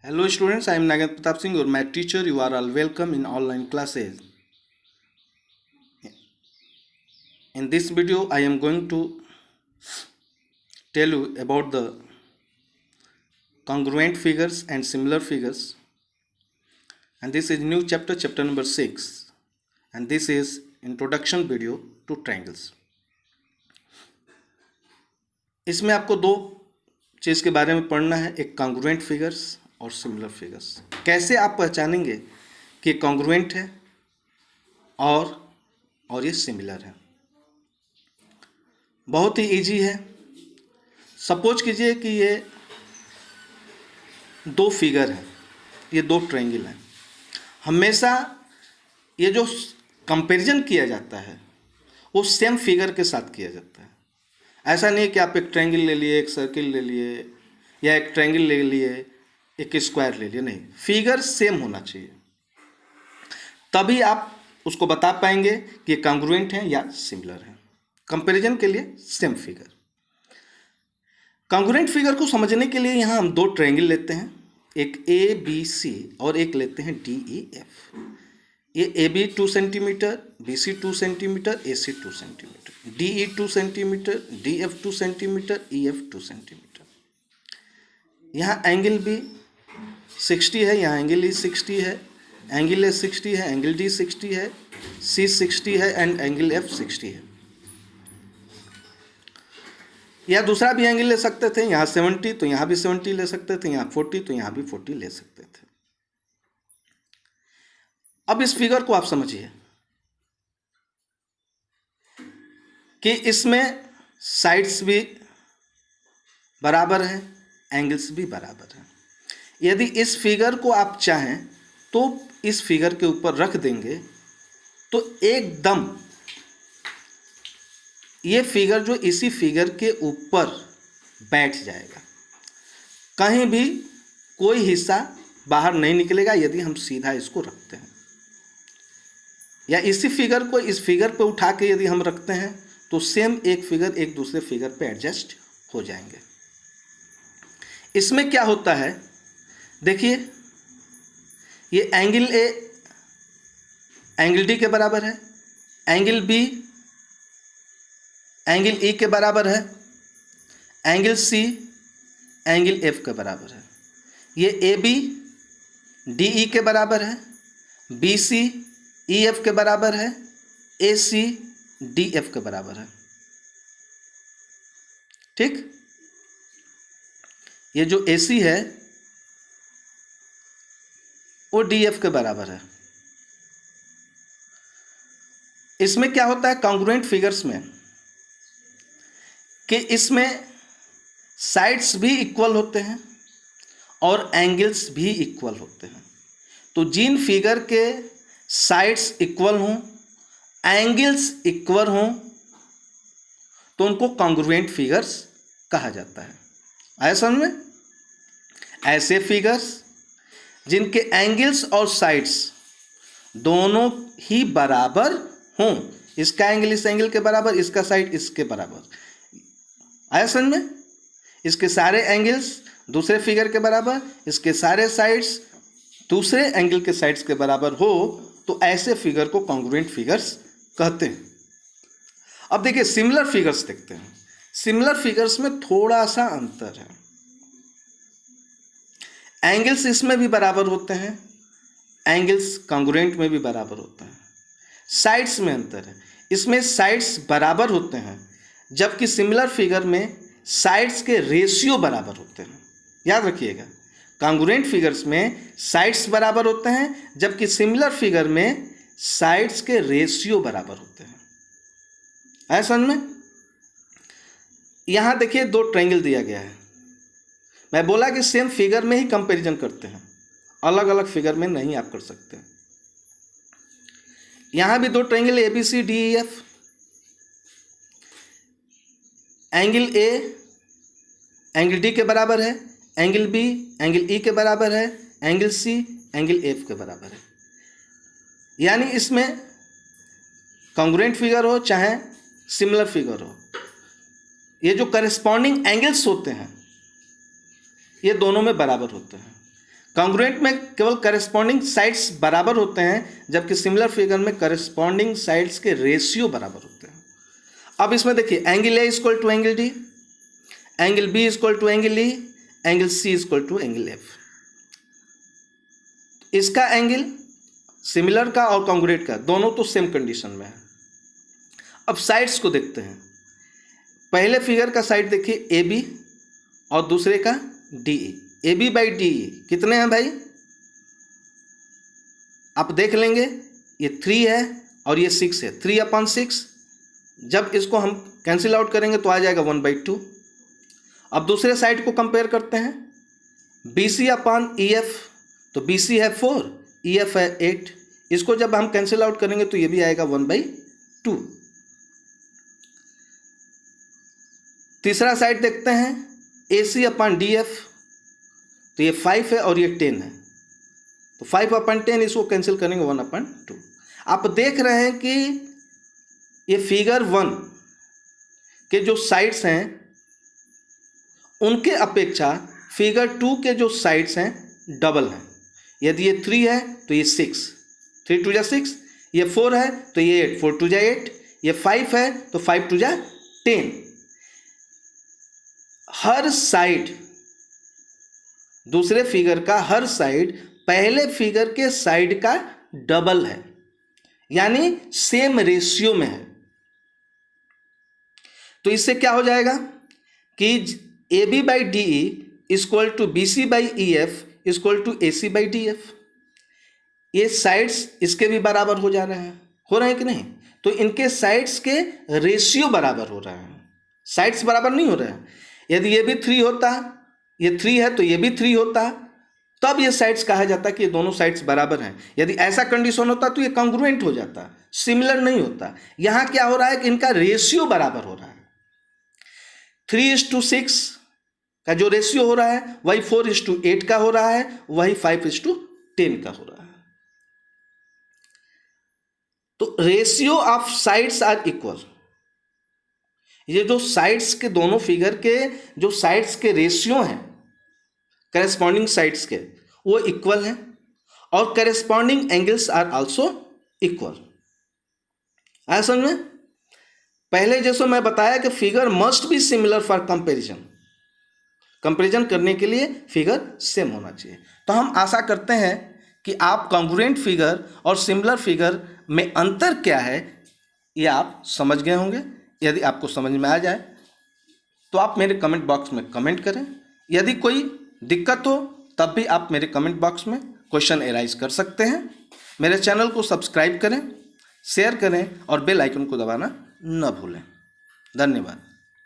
Hello students, I am Nagan Pratap Singh, your math teacher. You are all welcome in online classes. In this video, I am going to tell you about the congruent figures and similar figures. And this is new chapter, chapter number 6. And this is introduction video to triangles. इसमें आपको दो चीज़ के बारे में पढ़ना है, एक congruent figures और सिमिलर फिगर्स। कैसे आप पहचानेंगे कि कॉन्ग्रुएंट है और ये सिमिलर है? बहुत ही इजी है। सपोज कीजिए कि ये दो फिगर हैं, ये दो ट्रायंगल हैं। हमेशा ये जो कंपैरिजन किया जाता है वो सेम फिगर के साथ किया जाता है। ऐसा नहीं कि आप एक ट्रायंगल ले लिए, एक सर्किल ले लिए, या एक ट्रायंगल ले लिए, एक स्क्वायर ले लिए। नहीं, फिगर सेम होना चाहिए, तभी आप उसको बता पाएंगे कि ये कॉन्ग्रुएंट है या सिमिलर है। कंपैरिजन के लिए सेम फिगर। कॉन्ग्रुएंट फिगर को समझने के लिए यहाँ हम दो ट्रायंगल लेते हैं, एक ए बी सी और एक लेते हैं डी ई एफ। ये A B 2 centimetre, B C 2 centimetre, A C 2 centimetre, D E 2 centimetre, D F 2 centimetre, E F 2 centimetre. यहाँ एंगल बी 60 है, यहाँ एंगल ई 60 है, एंगल ए 60 है, एंगल डी 60 है, सी 60 है एंड एंगल एफ 60 है। या दूसरा भी एंगल ले सकते थे, यहाँ 70 तो यहाँ भी 70 ले सकते थे, यहाँ 40 तो यहाँ भी 40 ले सकते थे। अब इस फिगर को आप समझिए कि इसमें साइड्स भी बराबर हैं, एंगल्स भी बराबर हैं। यदि इस फिगर को आप चाहें तो इस फिगर के ऊपर रख देंगे तो एकदम ये फिगर जो इसी फिगर के ऊपर बैठ जाएगा, कहीं भी कोई हिस्सा बाहर नहीं निकलेगा यदि हम सीधा इसको रखते हैं। या इसी फिगर को इस फिगर पे उठा के यदि हम रखते हैं तो सेम एक फिगर एक दूसरे फिगर पे एडजस्ट हो जाएंगे। इसमें क्या होता है, देखिए ये एंगल ए एंगल डी के बराबर है, एंगल बी एंगल ई के बराबर है, एंगल सी एंगल एफ के बराबर है। ये ए बी डी ई के बराबर है, बी सी ई एफ के बराबर है, ए सी डी एफ के बराबर है। ठीक, ये जो ए सी है वो डी एफ के बराबर है। इसमें क्या होता है कॉन्ग्रुएंट फिगर्स में कि इसमें साइड्स भी इक्वल होते हैं और एंगल्स भी इक्वल होते हैं। तो जिन फिगर के साइड्स इक्वल हों, एंगल्स इक्वल हों, तो उनको कॉन्ग्रुएंट फिगर्स कहा जाता है। आया समझ में? ऐसे फिगर्स जिनके एंगल्स और साइड्स दोनों ही बराबर हों, इसका एंगल इस एंगल के बराबर, इसका साइड इसके बराबर। आया समझ में? इसके सारे एंगल्स दूसरे फिगर के बराबर, इसके सारे साइड्स दूसरे एंगल के साइड्स के बराबर हो, तो ऐसे फिगर को कॉन्ग्रुएंट फिगर्स कहते हैं। अब देखिए सिमिलर फिगर्स देखते हैं। सिमिलर फिगर्स में थोड़ा सा अंतर है। एंगल्स इसमें भी बराबर होते हैं, एंगल्स कॉन्ग्रुएंट में भी बराबर होते हैं। साइड्स में अंतर है, इसमें साइड्स बराबर होते हैं जबकि सिमिलर फिगर में साइड्स के रेशियो बराबर होते हैं। याद रखिएगा, कॉन्ग्रुएंट फिगर्स में साइड्स बराबर होते हैं जबकि सिमिलर फिगर में साइड्स के रेशियो बराबर होते हैं। है समझ में? यहां देखिए दो ट्रायंगल दिया गया है। मैं बोला कि सेम फिगर में ही कंपैरिजन करते हैं, अलग अलग फिगर में नहीं आप कर सकते। यहां भी दो triangle A B C D E F. Angle A angle D के बराबर है, एंगल बी एंगल ई के बराबर है, एंगल सी एंगल एफ के बराबर है। यानी इसमें कॉन्ग्रुएंट फिगर हो चाहे सिमिलर फिगर हो, ये जो करस्पॉन्डिंग एंगल्स होते हैं ये दोनों में बराबर होते हैं। कॉन्ग्रुएंट में केवल करस्पॉन्डिंग साइड्स बराबर होते हैं, जबकि सिमिलर फिगर में करस्पॉन्डिंग साइड्स के रेशियो बराबर होते हैं। अब इसमें देखिए, angle A equal to angle D, angle B equal to angle E, angle C equal to angle F. इसका एंगल सिमिलर का और कॉन्ग्रुएंट का दोनों तो सेम कंडीशन में है। अब साइड्स को देखते हैं। पहले फिगर का साइड देखिए ए बी और दूसरे का D E. A B by D E कितने हैं भाई? आप देख लेंगे, ये 3 है और ये 6 है, 3/6। जब इसको हम कैंसिल आउट करेंगे तो आ जाएगा 1/2। अब दूसरे साइड को कंपेयर करते हैं, B C upon E F, तो बी सी है 4, ई एफ है 8। इसको जब हम कैंसिल आउट करेंगे तो ये भी आएगा 1/2। तीसरा साइड देखते हैं, ए सी अपॉन डी एफ, तो ये 5 है और ये 10 है, तो 5/10 इसको कैंसिल करेंगे 1/2। आप देख रहे हैं कि ये फिगर 1 के जो साइड्स हैं उनके अपेक्षा फिगर 2 के जो साइड्स हैं डबल हैं। यदि ये 3 है तो ये 6, 3 2 6, ये 4 है तो ये 8, 4 2 8, ये 5 है तो 5 2 10। हर साइड, दूसरे फिगर का हर साइड पहले फिगर के साइड का डबल है, यानी सेम रेशियो में है। तो इससे क्या हो जाएगा कि A B by D E equal to B C by E F equal to A C by D F. ये साइड्स इसके भी बराबर हो जा रहे हैं कि नहीं? तो इनके साइड्स के रेशियो बराबर हो रहे हैं, साइड्स बराबर नहीं हो रहे हैं। यदि ये भी 3 होता, ये 3 है तो ये भी 3 होता, तब ये साइड्स कहा जाता कि ये दोनों साइड्स बराबर हैं। यदि ऐसा कंडीशन होता तो ये कॉन्ग्रुएंट हो जाता, सिमिलर नहीं होता। यहां क्या हो रहा है कि इनका रेशियो बराबर हो रहा है। 3:6 का जो रेशियो हो रहा है वही 4:8 का हो रहा है, वही 5:10 का हो रहा है। तो ratio of sides are equal. ये जो साइड्स के दोनों फिगर के जो साइड्स के रेशियो हैं करेस्पॉन्डिंग साइड्स के, वो इक्वल हैं, और corresponding angles are also equal. आया समझ में? पहले जैसे मैं बताया कि figure must be similar for comparison, comparison करने के लिए फिगर सेम होना चाहिए। तो हम आशा करते हैं कि आप कॉन्ग्रुएंट फिगर और सिमिलर फिगर में अंतर क्या है ये आप समझ गए होंगे। यदि आपको समझ में आ जाए तो आप मेरे कमेंट बॉक्स में कमेंट करें। यदि कोई दिक्कत हो तब भी आप मेरे कमेंट बॉक्स में क्वेश्चन एराइज कर सकते हैं। मेरे चैनल को सब्सक्राइब करें, शेयर करें और बेल आइकन को दबाना न भूलें। धन्यवाद।